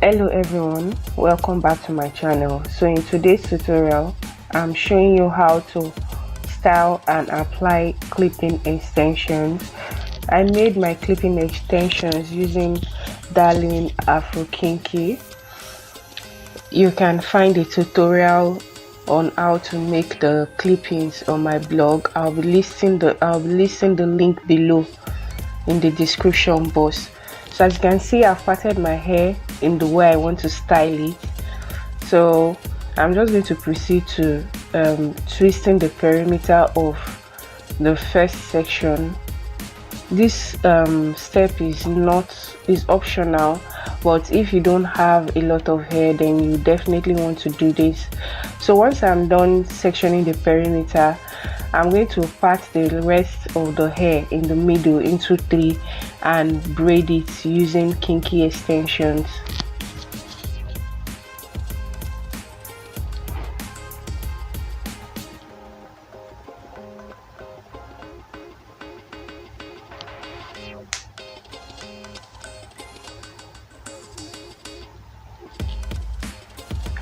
Hello everyone, welcome back to my channel. So in today's tutorial I'm showing you how to style and apply clipping extensions. I made my clipping extensions using darling afro Kinky. You can find a tutorial on how to make the clippings on my blog. I'll be listing the link below in the description box. So as you can see, I've parted my hair in the way I want to style it. So I'm just going to proceed to twisting the perimeter of the first section. This step is optional, but if you don't have a lot of hair, then you definitely want to do this. So once I'm done sectioning the perimeter, I'm going to part the rest of the hair in the middle into 3 and braid it using kinky extensions.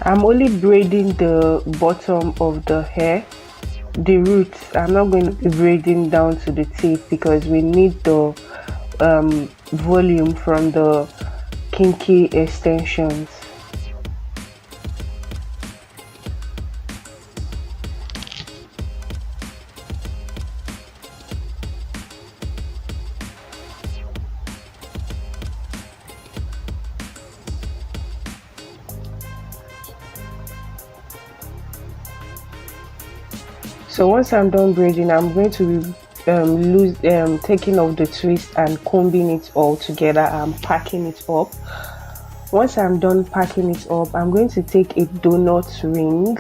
I'm only braiding the bottom of the hair, the roots. I'm not going to be braiding down to the tip because we need the volume from the kinky extensions. So once I'm done braiding, I'm going to be taking off the twist and combing it all together and packing it up. Once I'm done packing it up, I'm going to take a donut ring.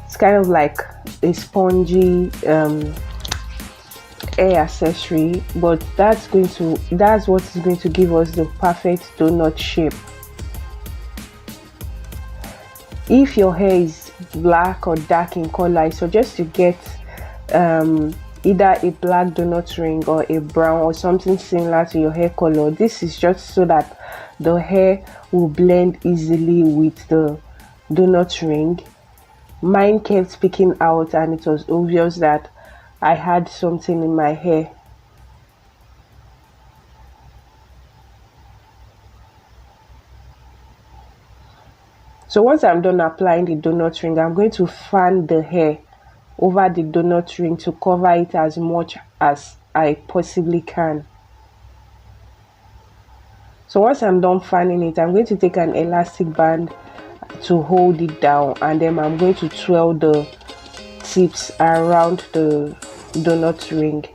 It's kind of like a spongy hair accessory, but that's what is going to give us the perfect donut shape. If your hair is black or dark in color, I suggest you get either a black donut ring or a brown or something similar to your hair color. This is just so that the hair will blend easily with the donut ring. Mine kept picking out and it was obvious that I had something in my hair. So once I'm done applying the donut ring, I'm going to fan the hair over the donut ring to cover it as much as I possibly can. So once I'm done fanning it, I'm going to take an elastic band to hold it down, and then I'm going to twirl the tips around the donut ring.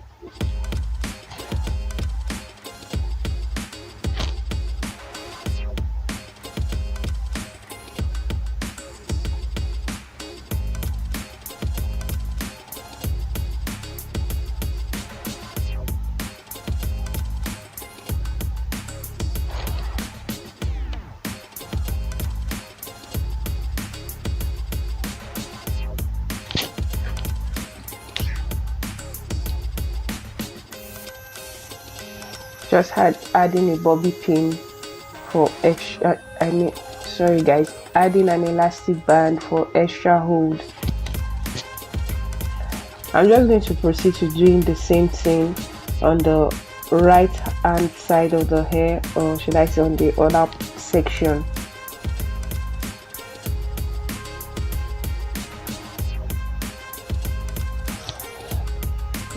Just adding a bobby pin for extra, adding an elastic band for extra hold. I'm just going to proceed to doing the same thing on the right hand side of the hair, or should I say on the other section.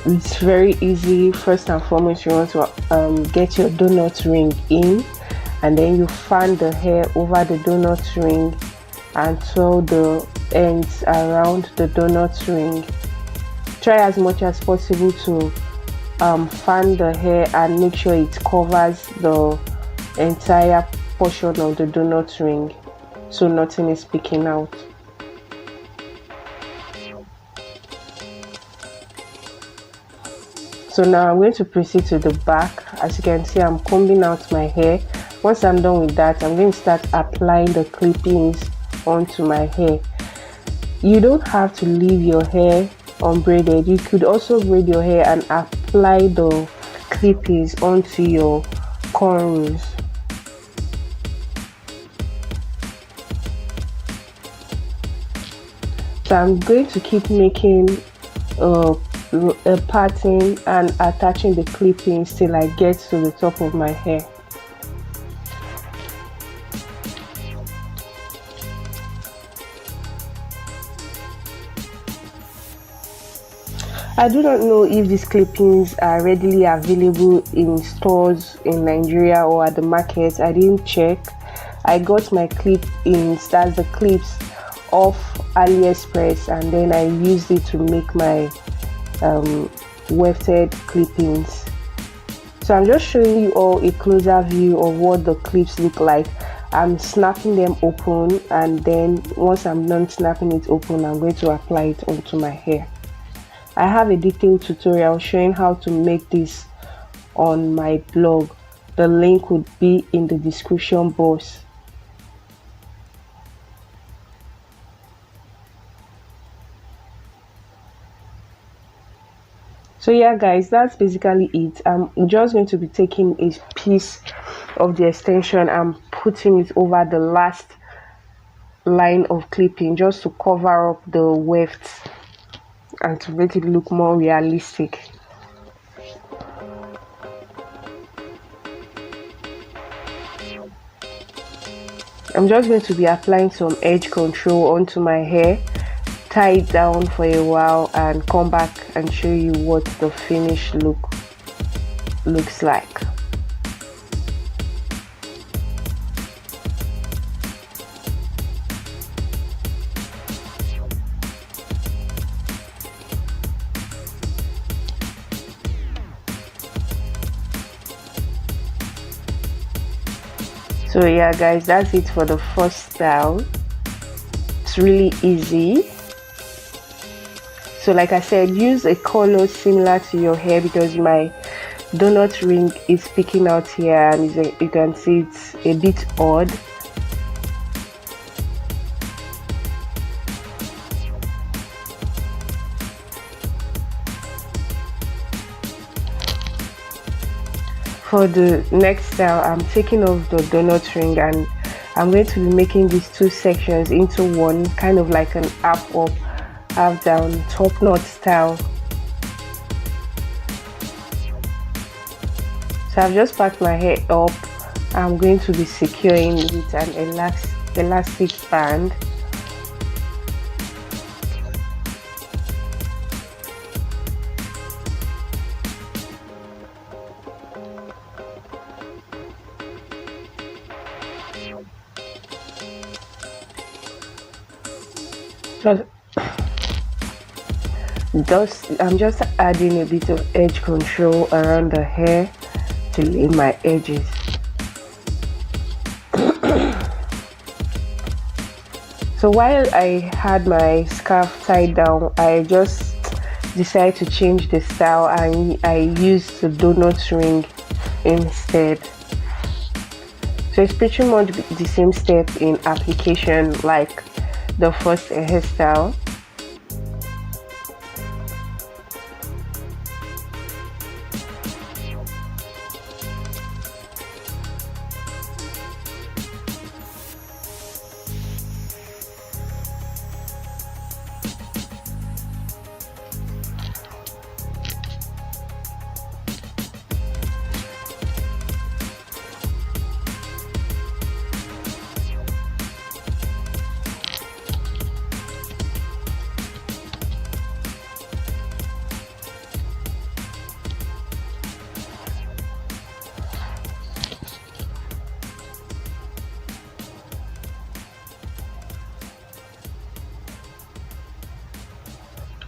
It's very easy. First and foremost, you want to get your donut ring in, and then you fan the hair over the donut ring and twirl the ends around the donut ring. Try as much as possible to fan the hair and make sure it covers the entire portion of the donut ring so nothing is peeking out. So now I'm going to proceed to the back. As you can see, I'm combing out my hair. Once I'm done with that, I'm going to start applying the clippings onto my hair. You don't have to leave your hair unbraided. You could also braid your hair and apply the clippings onto your cornrows. So I'm going to keep making a pattern and attaching the clippings till I get to the top of my hair. I do not know if these clippings are readily available in stores in Nigeria or at the market. I didn't check. I got my clip-ins, that's the clips, off AliExpress, and then I used it to make my wefted clippings. So I'm just showing you all a closer view of what the clips look like. I'm snapping them open, and then once I'm done snapping it open, I'm going to apply it onto my hair. I have a detailed tutorial showing how to make this on my blog. The link would be in the description box. So yeah guys, that's basically it. I'm just going to be taking a piece of the extension and putting it over the last line of clipping just to cover up the wefts and to make it look more realistic. I'm just going to be applying some edge control onto my hair, tie it down for a while, and come back and show you what the finished look looks like. So yeah guys, that's it for the first style. It's really easy. So like I said, use a color similar to your hair because my donut ring is sticking out here, and you can see it's a bit odd. For the next style, I'm taking off the donut ring and I'm going to be making these two sections into one, kind of like an half up, half down, top knot style. So I've just packed my hair up. I'm going to be securing with an elastic band. I'm just adding a bit of edge control around the hair to lay my edges. So while I had my scarf tied down, I just decided to change the style and I used the donut ring instead. So it's pretty much the same step in application like the first hairstyle.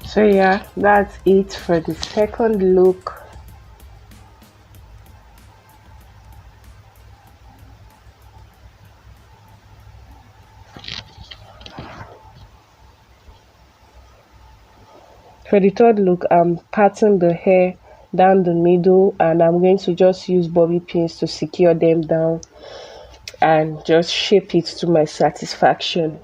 So yeah, that's it for the second look. For the third look, I'm parting the hair down the middle, and I'm going to just use bobby pins to secure them down and just shape it to my satisfaction.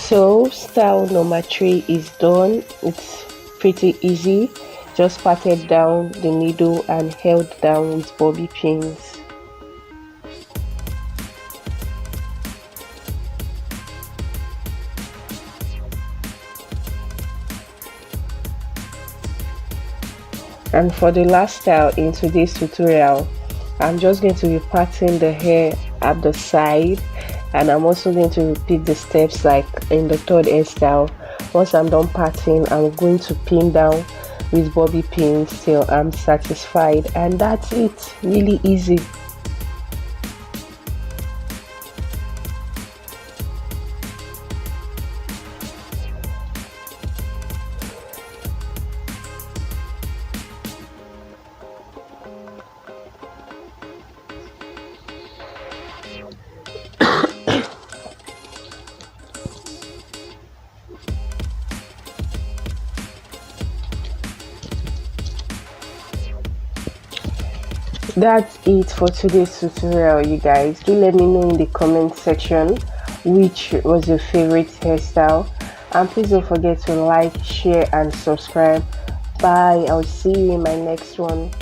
So style number 3 is done. It's pretty easy, just patted down the middle and held down with bobby pins. And for the last style in today's tutorial, I'm just going to be parting the hair at the side, and I'm also going to repeat the steps like in the third hairstyle. Once I'm done parting, I'm going to pin down with bobby pins till I'm satisfied, and that's it. Really easy. That's it for today's tutorial, you guys. Do let me know in the comment section which was your favorite hairstyle, and please don't forget to like, share and subscribe. Bye. I'll see you in my next one.